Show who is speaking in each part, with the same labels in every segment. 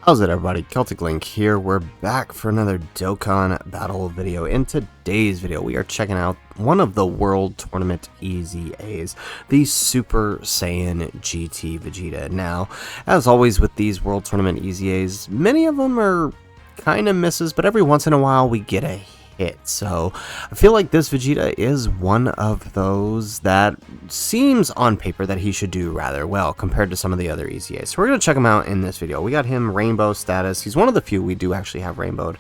Speaker 1: How's it, everybody? Celtic Link here. We're back for another Dokkan battle video. In today's video, we are checking out one of the World Tournament EZAs, the Super Saiyan GT Vegeta. Now, as always with these World Tournament EZAs, many of them are kind of misses, but every once in a while we get a hit. So I feel like this Vegeta is one of those that seems on paper that he should do rather well compared to some of the other EZAs. So we're going to check him out in this video. We got him rainbow status. He's one of the few we do actually have rainbowed,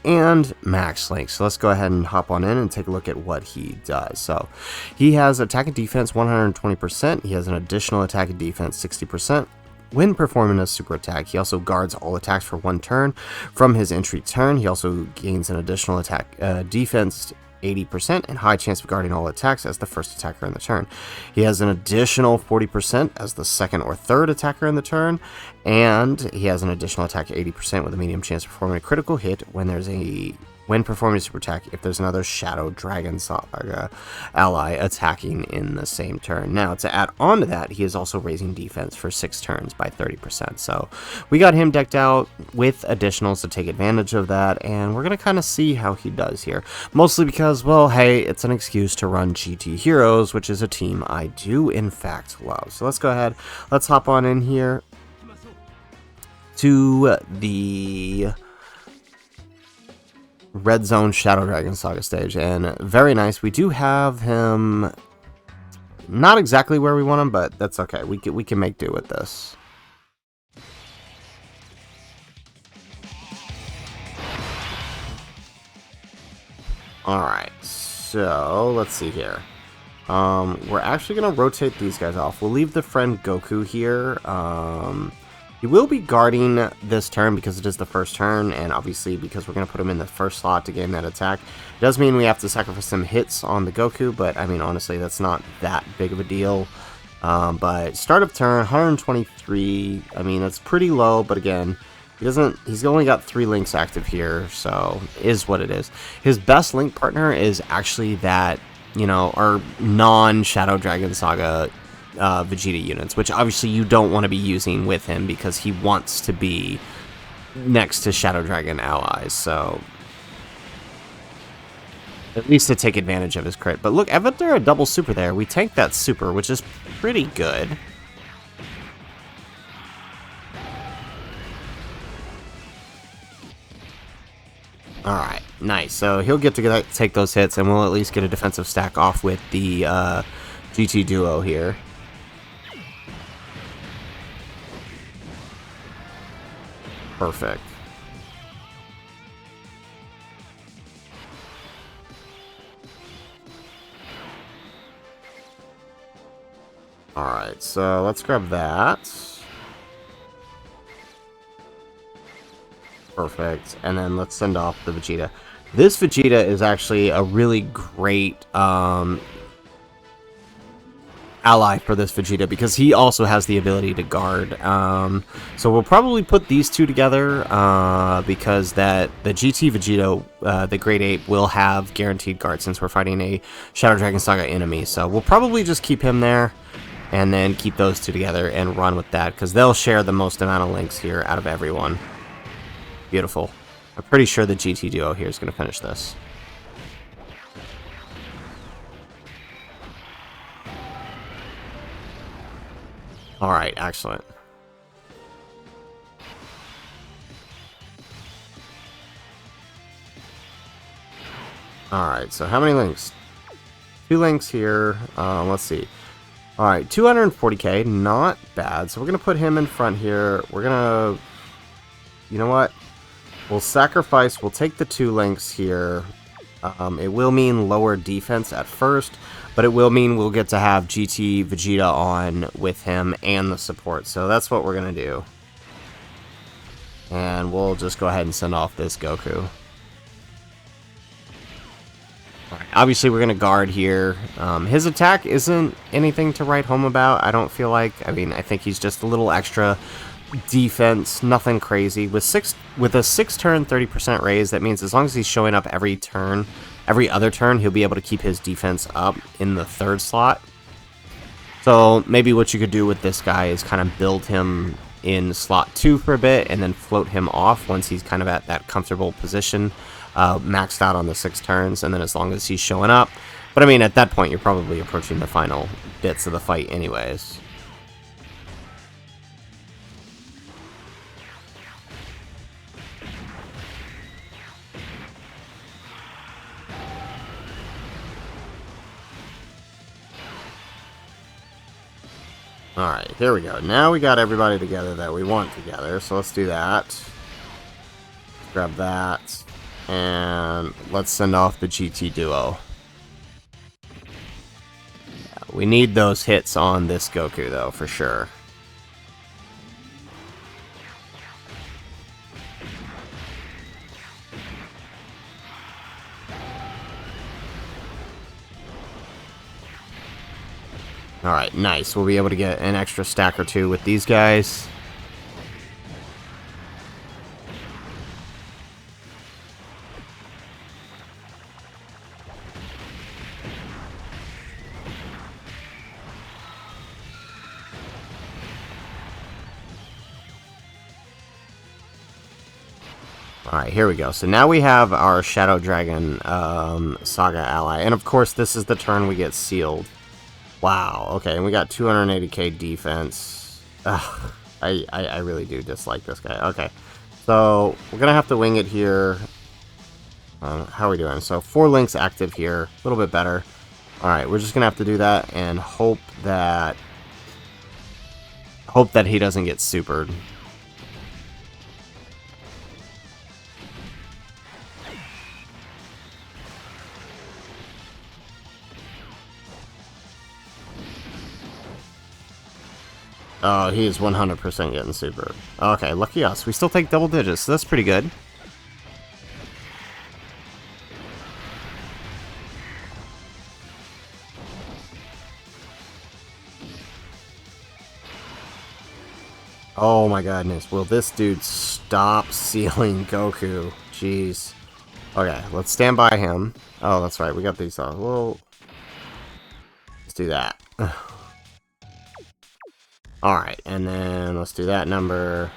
Speaker 1: and max link. So let's go ahead and hop on in and take a look at what he does. So he has attack and defense 120%. He has an additional attack and defense 60%. When performing a super attack, he also guards all attacks for 1 turn. From his entry turn, he also gains an additional attack defense 80% and high chance of guarding all attacks as the first attacker in the turn. He has an additional 40% as the second or third attacker in the turn, and he has an additional attack 80% with a medium chance of performing a critical hit when performing a super attack if there's another Shadow Dragon Saga ally attacking in the same turn. Now, to add on to that, he is also raising defense for 6 turns by 30%. So we got him decked out with additionals to take advantage of that, and we're going to kind of see how he does here. Mostly because, well, hey, it's an excuse to run GT Heroes, which is a team I do in fact love. So let's go ahead, let's hop on in here to the Red Zone Shadow Dragon Saga stage, and very nice. We do have him not exactly where we want him, but that's okay. We can make do with this. Alright, so let's see here. We're actually gonna rotate these guys off. We'll leave the friend Goku here. He will be guarding this turn because it is the first turn, and obviously because we're going to put him in the first slot to gain that attack. It does mean we have to sacrifice some hits on the Goku, but I mean, honestly, that's not that big of a deal. But start of turn, 123, I mean, that's pretty low, but again, he's only got 3 links active here, so is what it is. His best link partner is actually that, you know, our non-Shadow Dragon Saga Vegeta units, which obviously you don't want to be using with him because he wants to be next to Shadow Dragon allies, so at least to take advantage of his crit. But look, after a double super there, we tank that super, which is pretty good. Alright, nice. So he'll get to take those hits, and we'll at least get a defensive stack off with the GT duo here. Perfect. Alright, so let's grab that. Perfect. And then let's send off the Vegeta. This Vegeta is actually a really great ally for this Vegeta because he also has the ability to guard. So we'll probably put these two together because the GT Vegeta, the Great Ape, will have guaranteed guard since we're fighting a Shadow Dragon Saga enemy. So we'll probably just keep him there and then keep those two together and run with that because they'll share the most amount of links here out of everyone. Beautiful. I'm pretty sure the GT duo here is going to finish this. Alright, excellent. Alright, so how many links? 2 links here. Let's see. Alright, 240k, not bad. So we're going to put him in front here. We're going to... You know what? We'll sacrifice. We'll take the 2 links here. It will mean lower defense at first, but it will mean we'll get to have GT Vegeta on with him and the support. So that's what we're going to do. And we'll just go ahead and send off this Goku. Alright, obviously we're going to guard here. His attack isn't anything to write home about, I don't feel like. I mean, I think he's just a little extra defense, nothing crazy. With a 6-turn 30% raise, that means as long as he's showing up every other turn, he'll be able to keep his defense up in the 3rd slot. So maybe what you could do with this guy is kind of build him in slot 2 for a bit and then float him off once he's kind of at that comfortable position, maxed out on the 6 turns, and then as long as he's showing up. But I mean, at that point, you're probably approaching the final bits of the fight anyways. Alright, here we go. Now we got everybody together that we want together, so let's do that. Grab that, and let's send off the GT Duo. We need those hits on this Goku, though, for sure. Alright, nice. We'll be able to get an extra stack or 2 with these guys. Alright, here we go. So now we have our Shadow Dragon Saga ally. And of course, this is the turn we get sealed. Wow, okay, and we got 280k defense. Ugh, I really do dislike this guy. Okay, so we're gonna have to wing it here. How are we doing? So 4 links active here, a little bit better. Alright, we're just gonna have to do that and hope that he doesn't get supered. Oh, he is 100% getting super. Okay, lucky us. We still take double digits, so that's pretty good. Oh my goodness, will this dude stop sealing Goku? Jeez. Okay, let's stand by him. Oh, that's right, we got these on. Well, let's do that. Alright, and then let's do that number.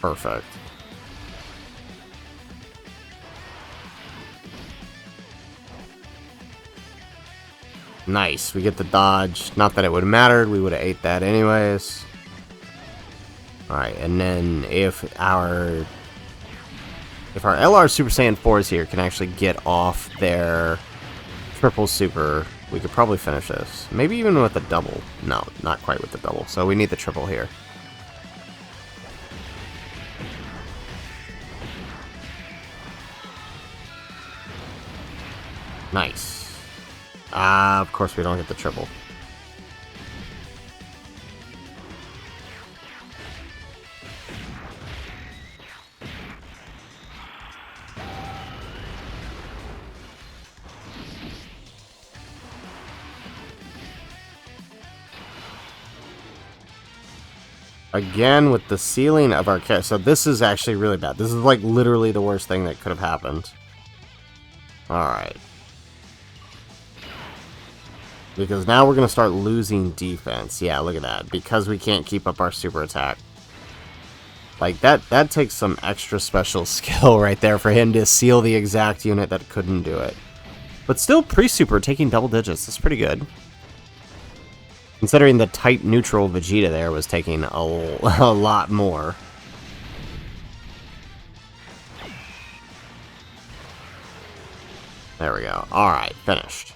Speaker 1: Perfect. Nice, we get the dodge. Not that it would have mattered, we would have ate that anyways. Alright, and then if our LR Super Saiyan 4s here can actually get off their triple super, we could probably finish this. Maybe even with a double. No, not quite with the double. So we need the triple here. Nice. Of course we don't get the triple. Again, with the sealing of our character. So this is actually really bad. This is like literally the worst thing that could have happened. Alright. Because now we're going to start losing defense. Yeah, look at that. Because we can't keep up our super attack. Like, that takes some extra special skill right there for him to seal the exact unit that couldn't do it. But still, pre-super taking double digits. That's pretty good. Considering the type neutral Vegeta there was taking a lot more. There we go. Alright, finished.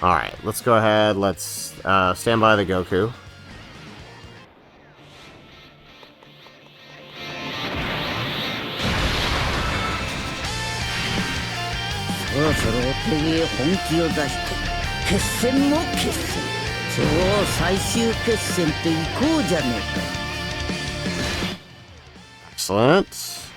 Speaker 1: Alright, let's go ahead. Let's stand by the Goku. Excellent.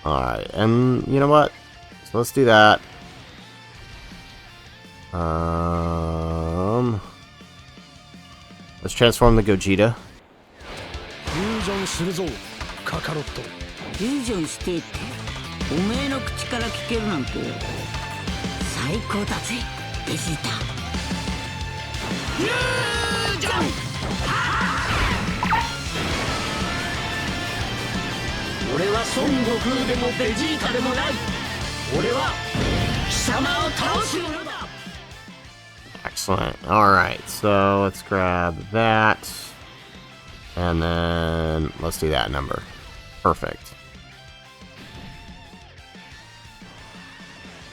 Speaker 1: Alright, and you know what? So let's do that. Let's transform the Gogeta.
Speaker 2: するぞカカロット。
Speaker 3: フュージョンしてっておめえの口から聞けるなんて最高だぜベジータ。フュージョン。俺は孫悟空でもベジータでもない。俺は貴様を倒す者だ。
Speaker 1: Excellent. Alright, so let's grab that. And then let's do that number. Perfect.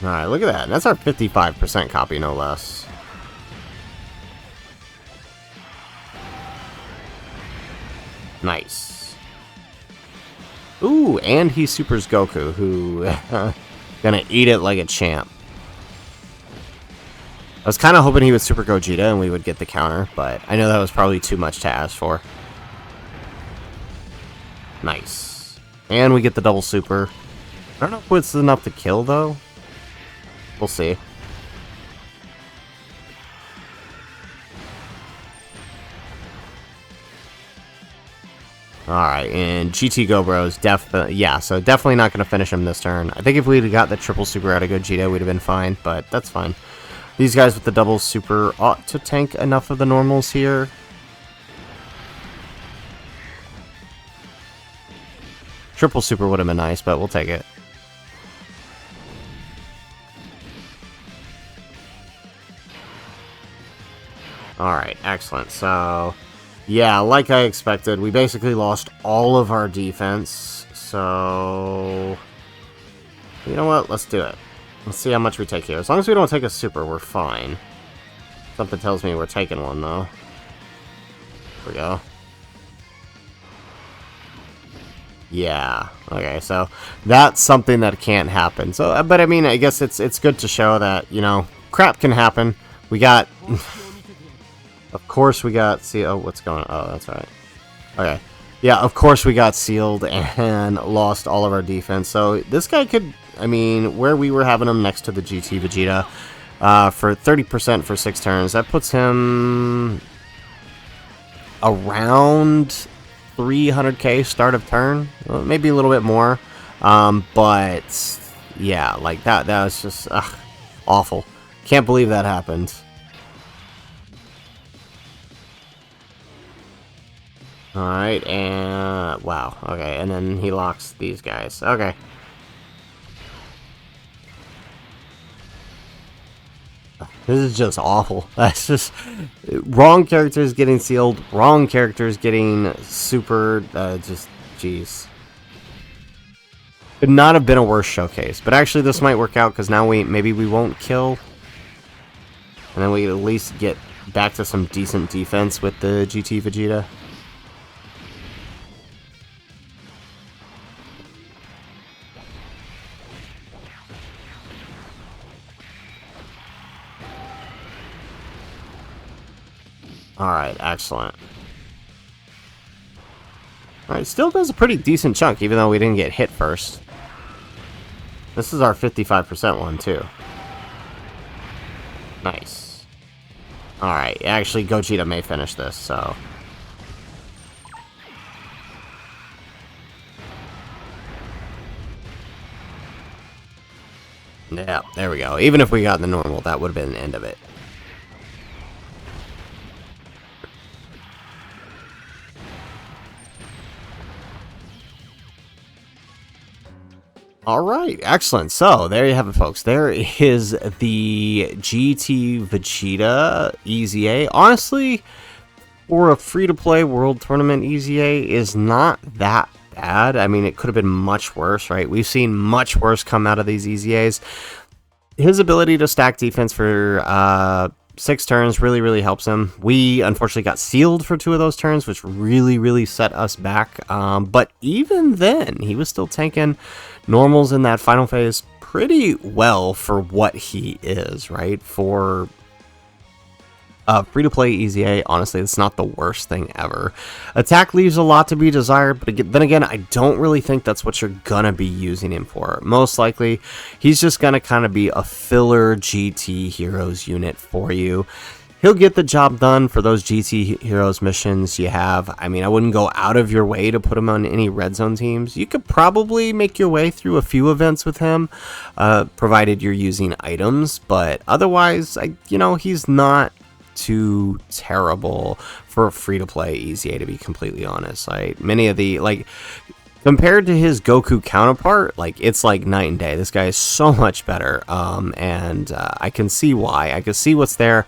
Speaker 1: Alright, look at that. That's our 55% copy, no less. Nice. Ooh, and he supers Goku, who gonna eat it like a champ. I was kind of hoping he would super Gogeta and we would get the counter, but I know that was probably too much to ask for. Nice. And we get the double super. I don't know if it's enough to kill, though. We'll see. Alright, and GT Gobro's so definitely not going to finish him this turn. I think if we'd got the triple super out of Gogeta, we'd have been fine, but that's fine. These guys with the double super ought to tank enough of the normals here. Triple super would have been nice, but we'll take it. Alright, excellent. So, yeah, like I expected, we basically lost all of our defense. So, you know what? Let's do it. Let's see how much we take here. As long as we don't take a super, we're fine. Something tells me we're taking one, though. Here we go. Yeah. Okay, so that's something that can't happen. So, but I mean, I guess it's good to show that, you know, crap can happen. We got... of course we got... See, oh, what's going on? Oh, that's right. Okay. Yeah, of course we got sealed and lost all of our defense. So this guy could... I mean, where we were having him next to the GT Vegeta for 30% for 6 turns, that puts him around 300k start of turn, well, maybe a little bit more, but yeah, like that was just awful. Can't believe that happened. Alright, and wow, okay, and then he locks these guys. Okay. This is just awful. That's just wrong characters getting sealed, wrong characters getting super, just, jeez. Could not have been a worse showcase, but actually this might work out because now maybe we won't kill, and then we at least get back to some decent defense with the GT Vegeta. Alright, excellent. Alright, still does a pretty decent chunk, even though we didn't get hit first. This is our 55% one, too. Nice. Alright, actually, Gogeta may finish this, so... yeah, there we go. Even if we got the normal, that would have been the end of it. Alright, excellent. So, there you have it, folks. There is the GT Vegeta EZA. Honestly, for a free-to-play World Tournament EZA is not that bad. I mean, it could have been much worse, right? We've seen much worse come out of these EZAs. His ability to stack defense for 6 turns really helps him. We unfortunately got sealed for 2 of those turns, which really set us back. But even then, he was still tanking normals in that final phase pretty well for what he is, right? For free-to-play EZA, honestly, it's not the worst thing ever. Attack leaves a lot to be desired, but then again, I don't really think that's what you're gonna be using him for. Most likely, he's just gonna kind of be a filler GT Heroes unit for you. he'll get the job done for those GT Heroes missions you have. I mean, I wouldn't go out of your way to put him on any red zone teams. You could probably make your way through a few events with him, provided you're using items, but otherwise, he's not too terrible for a free-to-play EZA, to be completely honest. Like, many of the, compared to his Goku counterpart, it's like night and day. This guy is so much better, and I can see why. I can see what's there.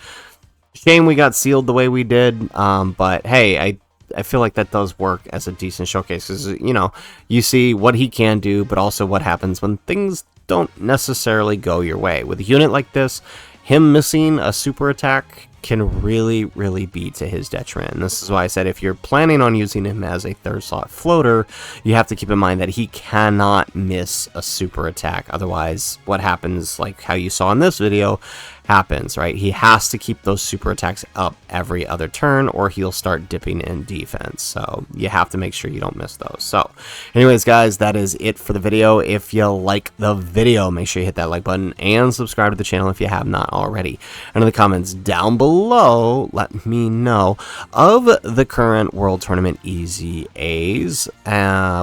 Speaker 1: Shame we got sealed the way we did, but hey, I feel like that does work as a decent showcase, because, you see what he can do, but also what happens when things don't necessarily go your way. With a unit like this, him missing a super attack can really, really be to his detriment. And this is why I said if you're planning on using him as a third slot floater, you have to keep in mind that he cannot miss a super attack. Otherwise, what happens, like how you saw in this video, happens, right? He has to keep those super attacks up every other turn, or he'll start dipping in defense. So you have to make sure you don't miss those. So anyways, guys, that is it for the video. If you like the video, make sure you hit that like button and subscribe to the channel if you have not already. And in the comments down below, let me know of the current World Tournament EZAs,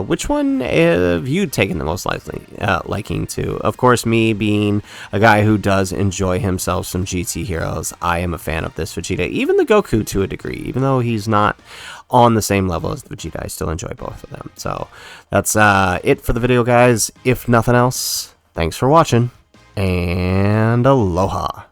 Speaker 1: which one have you taken the most liking to? Of course, me being a guy who does enjoy himself some GT Heroes, I am a fan of this Vegeta, even the Goku to a degree. Even though he's not on the same level as the Vegeta, I still enjoy both of them. So that's it for the video, guys. If nothing else, thanks for watching, and aloha.